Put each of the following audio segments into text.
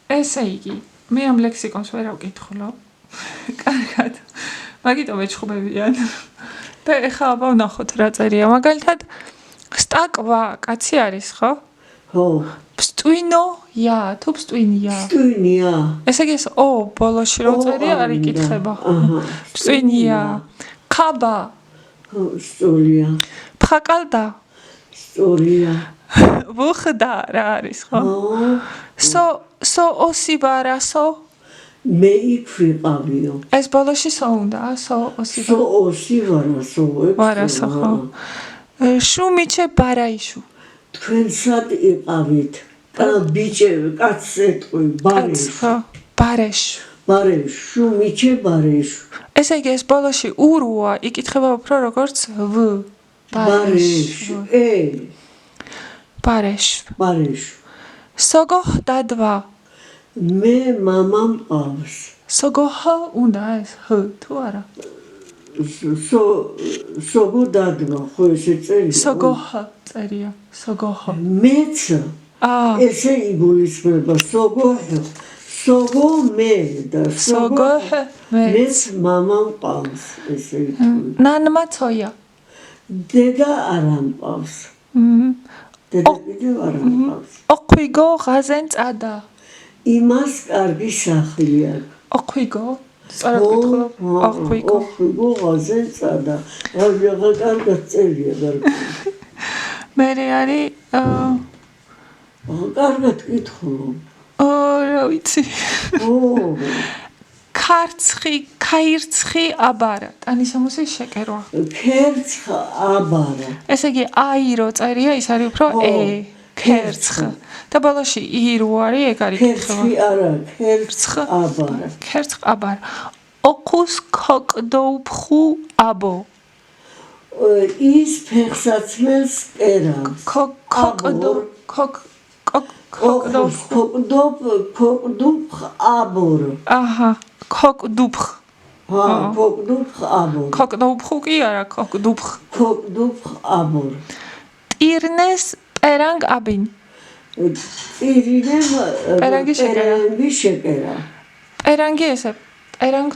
ესე იგი, მე ამ ლექსიკონს ვერ ავკითხულობ. კარგად. მაგიტომ ეჩხუბებიან. და ეხლა აბა ვნახოთ რა წერია. მაგალითად, სტაკვა კაცი არის, ხო? ხო. ფსტვინოია, თუ ფსტვინია. ფსტვინია. ესე იგი, ბოლოში რო წერია არ იკითხება. ფსტვინია. ხაბა. სწორია. ფხაკალდა. სწორია. ვუხდა რა არის, ხო? სო ოსიბარასო. მე იქ ვიყავიო. ეს ბოლოში სო უნდა, სო ოსიბარასო. სო ოსიბარასო. ვარასო, ხო. შუმიჩე ბარაიშუ. თქვენსად იყავით. ბიჭები, კაცს ეტყვი, ბარეშ. ბარეშ. ბარეშ, შუმიჩე ბარეშ. ესე იგი ეს ბოლოში ურუა იკითხება უფრო როგორც ვ. ბარეშ. ბარეშ. ბარეშ. სოგოჰ დადვა. მე მამა მყავს. სოგოჰ უნდა ეს ჰ თუ არა? სოგო დადვა, ხო ესე წერია? სოგოჰ წერია, სოგოჰ. მეც ესე იგულისხმება, სოგო მე და სოგოჰ მეც მამა მყავს, ესე იგულისხმება. ნანმა ცოია. დედა არ ამყავს. დედა კიდევ არ ამყავს. ოხვიგო ღაზენ წადა. იმას კარგი სახლი აქვს. ოხვიგო? სწორად გითხულობ. ოხვიგო. ოხვიგო ღაზენ წადა. რაღაცა კარგად წერია გარკვეულ. მერე არის კარგად გითხულობ. რა ვიცი. ქარცხი, ქაირცხი აბარა. ტანისამოსი შეკერვა. ქერცხ აბარა. ესე იგი აი რო წერია, ის არის უფრო ქერცხ. და ბოლოში ი რო არის, ეგ არის კითხება. ქერცხი არა, ქერცხ აბარა. ქერცხ აბარა. ოქუს ქოკდოუფხუ აბო. ის ფეხსაცმელს კერავს. ქოკდოფ აბორ. აჰა, ქოკდუფხ. ქოკდუფხ აბორ. ქოკდოფხუ კი არა, ქოკდუფხ. ქოკდუფხ აბორ. ტირნეს პერანგ აბინ. პერანგი შეკერა. პერანგი ესე, პერანგ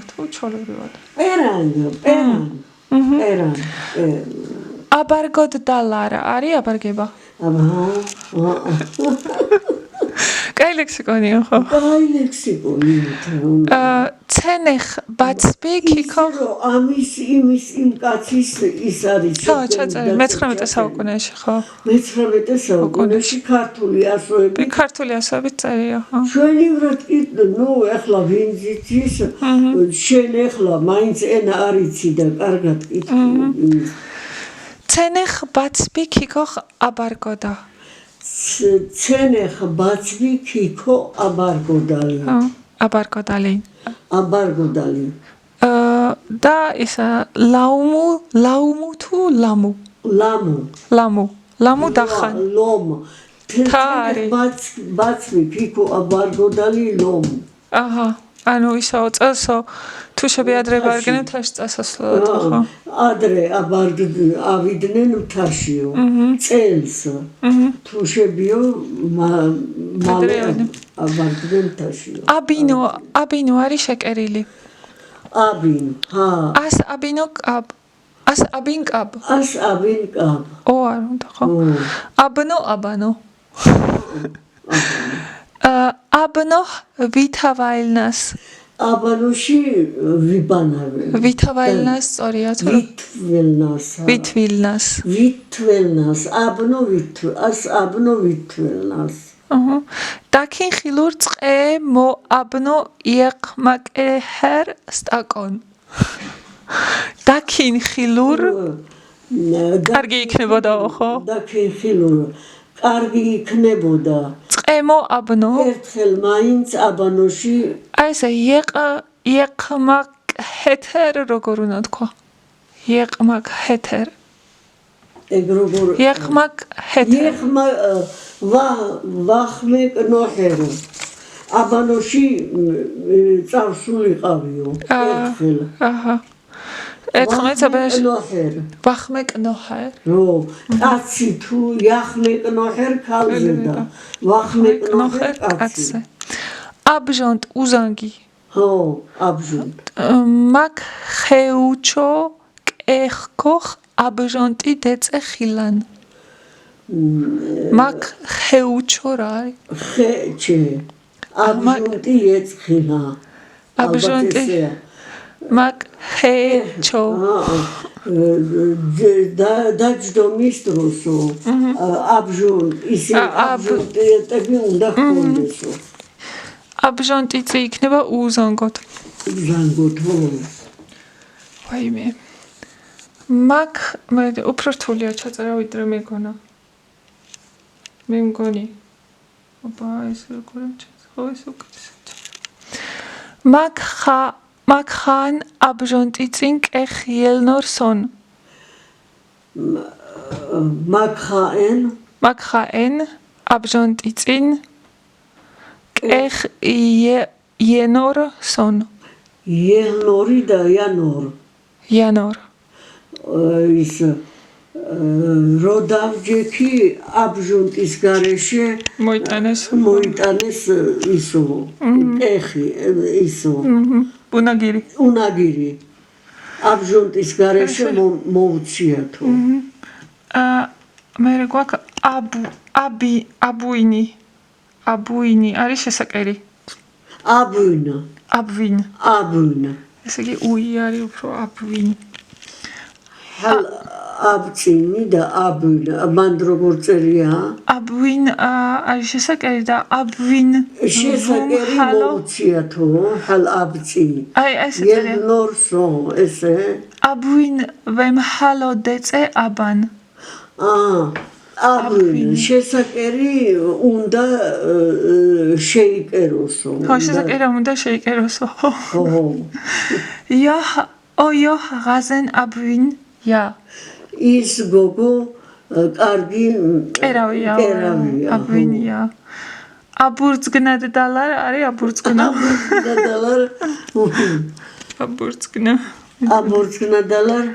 თუ ჩოლებრივად. პერანგ. აბარგოდ დალარა არის აბარგება. კაი ლექსიკონია ხო? კაი ლექსიკონია. ცენეხ ბაცბი ქიქო ამის იმის იმ კაცის ის არის. ხო, ჩაწერე 19 საუკუნეში ხო? 19 საუკუნეში ქართული ასოები. ქართული ასოებით წერია ხო? ჩვენივრად კი ნუ ეხლა ვინ ზიცის შენ ეხლა მაინც ენა არიცი და კარგად კითხულობ. ცენეხ ბაცბი ქიქო აბარგოდა. ცენეხ ბაცბი ქიქო აბარგოდალი. აბარგოდალი. აბარგოდალი. და ისა ლაუმუ თუ ლამუ. ლამუ დახან. ლომ. ბაცბი ქიქო აბარგოდალი ლომ. აჰა. ანუ ისაო წელსო თუ შეbiadre ბარგენა თაში წასასვლელად ხო? ადრე ავიდნენ მთაშიო. წელს. თუ შებიო მალე ავარდნენ მთაშიო. აბინო არის შეკერილი. აბინო. ჰა. ას აბინო კაბ. ას აბინ კაბ. არ უნდა ხო? აბანო. აბნო ვითავალნას. აბანოში ვიბანავე. ვითავალნას სწორია თუ? ვითვილნას. აბნო ვითველნას. დაკინ ხილურ წყე მო აბნო იეყმაკეჰერ სტაკონ. დაკინ ხილურ კარგი იქნებოდა ხო? დაკინ ხილურ კარგი იქნებოდა. წყემო აბნო ერთხელ მაინც აბანოში აი ესე იეყმაკეჰერ როგორ უნდა თქვა? იეყმაკეჰერ. ეგ როგორ? იეყმაკეჰერ. ვახმეკნოჰერო. აბანოში წავსულიყავიო ერთხელ. აჰა. ვახმეკნოჰერ ვახმეკნოჰერ რო კაცი თუ იახმეკნოჰერ ქალზე და ვახმეკნოჰერ კაცზე აბჟონტ უზანგი ხო აბჟონტ მაგ ხეუჩო კეხქოხ აბჟონტი დეწე ხილან მაგ ხეუჩო რა არის ხეჩე აბჟონტი ეცხილა აბჟონტი მაგ ხეჩო დაჯდომის დროსო აბჟონ ისე აბჟონტი ეტები უნდა ხონდესო აბჟონტიც იქნება უზანგოთ უზანგოთ ხო ვაიმე მაგ მე უფრო რთულია ჩაწერა ვიდრე მეგონა მე მგონი აბა ეს როგორ ხო ეს უკეთესად მაგ ხან აბჟონტი წინ კეხიელნორსონ მაგ ხაენ აბჟონტი წინ კეხიენორსონ იენორი და იანორ ის როდავჯექი აბჟონტის გარეშე მოიტანეს ისო კეხი ისო უნაგირი აბჟონტის გარეშე მოუციათო მე გვაქვს აბუინი არის შესაკერი აბვინ ესე იგი უი არის უფრო აბვინ აბცინი და აბვინ მან როგორ წერია აბვინ არის შესაკერი და აბვინ შესაკერი მოუციათო ჰალ აბცი აი ესე წერია ნორსო ესე აბვინ ვემ ჰალო დეწე აბან აბვინ შესაკერი უნდა შეიკეროსო ხო შესაკერი უნდა შეიკეროსო ხო ოიო ღაზენ აბვინ ია ის გოგო კარგი კერავია აბვინია აბურძგნად დალარ არის აბურძგნა დალარ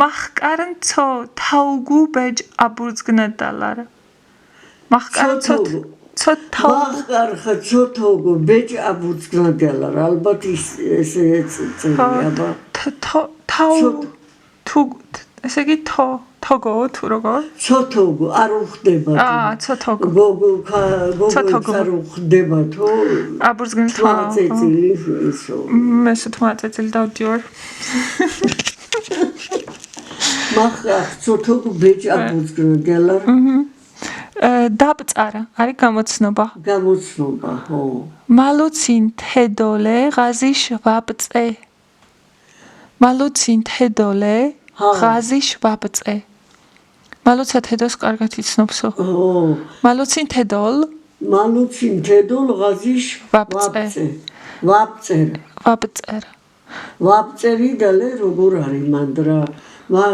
მახკარნ ცო თაუგუ ბეჯ აბურძგნად დალარ მახკარნ ცო თაუგუ ბეჯ აბურძგნად დალარ ალბათ ესე წერია ესე იგი თოგო თუ როგორ ცოთოგო არ უხდება ცოთოგო გოგო არ უხდება თუ აბურძგნად წელი ისო მე 18 წელი დავდივარ მახა ცოთოგო ბეჯ აბურძგნად დალარ დაბწარა არის გამოცნობა ხო მალოცინ თედოლე ღაზი შვაბწე მალოცინ თედოლე ღაზი შვაბწე მალოცა თედოს კარგად იცნობსო მალოცინ თედოლ ღაზი შვაბწე ვაბწერი დალე როგორ არის მანდრა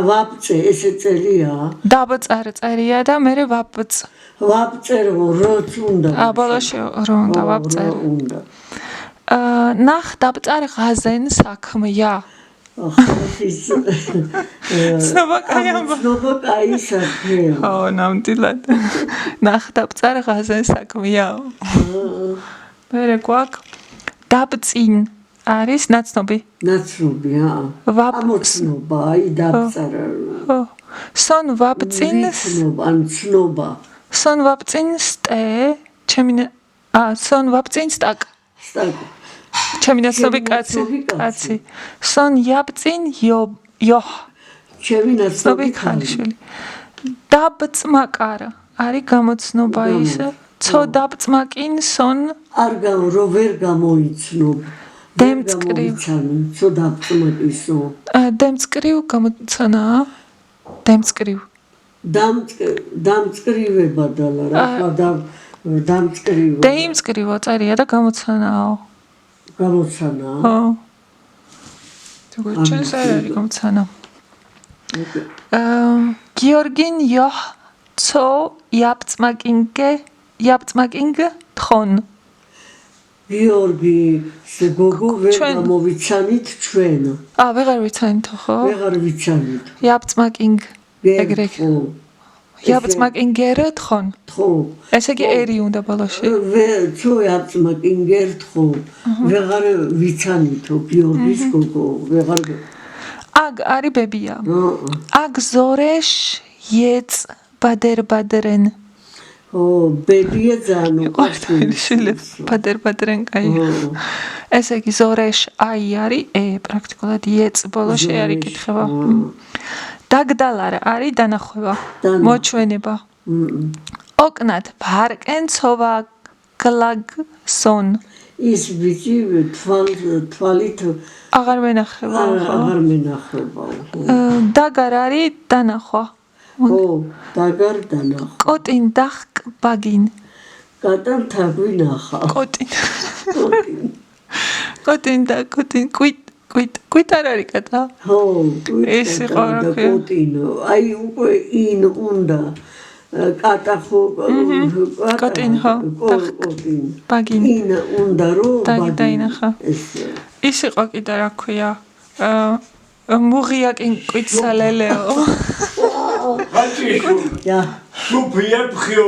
ვაბწე ესე წერია დაბწარ წერია და მე ვაბწერ როც უნდა ბოლოში რო უნდა ვაბწერ ნახ დაბწარ ღაზენ საქმია ცნობა კაი საქმეა ხო ნამდვილად ნახ დაბწარ ღაზენ საქმია მე გვაქვს დაბწინ არის ნაცნობი ამოცნობა აი დაბწარა ხო სონ ვაბწინ სონ ვაბწინ სტე სონ ვაბწინ სტაკ ჩემი ნაცნობი კაცი სონ იაბწინ იოჰ ჩემი ნაცნობი ქალიშვილი დაბწმაკარა არის გამოცნობა ისე ცო დაბწმაკინ სონ ვერ გამოიცნობ დემწკრივ ცო დაბწმაკისო დემწკრივ გამოცანა დამწკრივება დალა რა დამწკრივება დემწკრივო წერია და გამოცანაო ხო როგორ ჩენს არის გამოცანა გიორგინ იოჰ ცო იაბწმაკინგე თხონ გიორგის გოგო ვერ ჩვენ. გამოვიცანით ჩვენ. ვეღარ ვიცანით ხო? ვეღარ ვიცანით. იაპწმაკინგ ეგრე. ხო. იაპწმაკინგერეთ ხონ? ხო. ესე იგი ერი უნდა ბოლოში. ჩო იაპწმაკინგერთ ხო. ვეღარ ვიცანითო გიორგის გოგო. ვეღარ აგ არი ბებია. აგ ზორეშ იეწ ბადერბადრენ. ო ბებია ძალიან უყვარს ბადერბადრენ კაი. ესე იგი ზორეშ აი არის პრაქტიკულად იეწ ბოლოში არის კითხება. დაგდალარ არის დანახვება. მოჩვენება. ოკნად ბარკენცოვა გლაგსონ. ის ბიჭი თვალით აღარ მენახება. აღარ მენახება. დაგარ არის დანახვა. ო დაგარ დანახვა. კოტინ დახკ ბაგინ. კატან თაგვინახა. კოტინ და კოტინ კვით არ არის კატა? ხო, ეს იყო რა ქვია? კოტინო. აი უკვე ინ უნდა კატა ხო კოტინ ხო? კოტინ. ბაგინ. ინ უნდა რომ დაინახა. ის იყო კიდე რა ქვია? მუღიაკინ კვით სალელეო. Хачишу. Ja. Шуб я пхио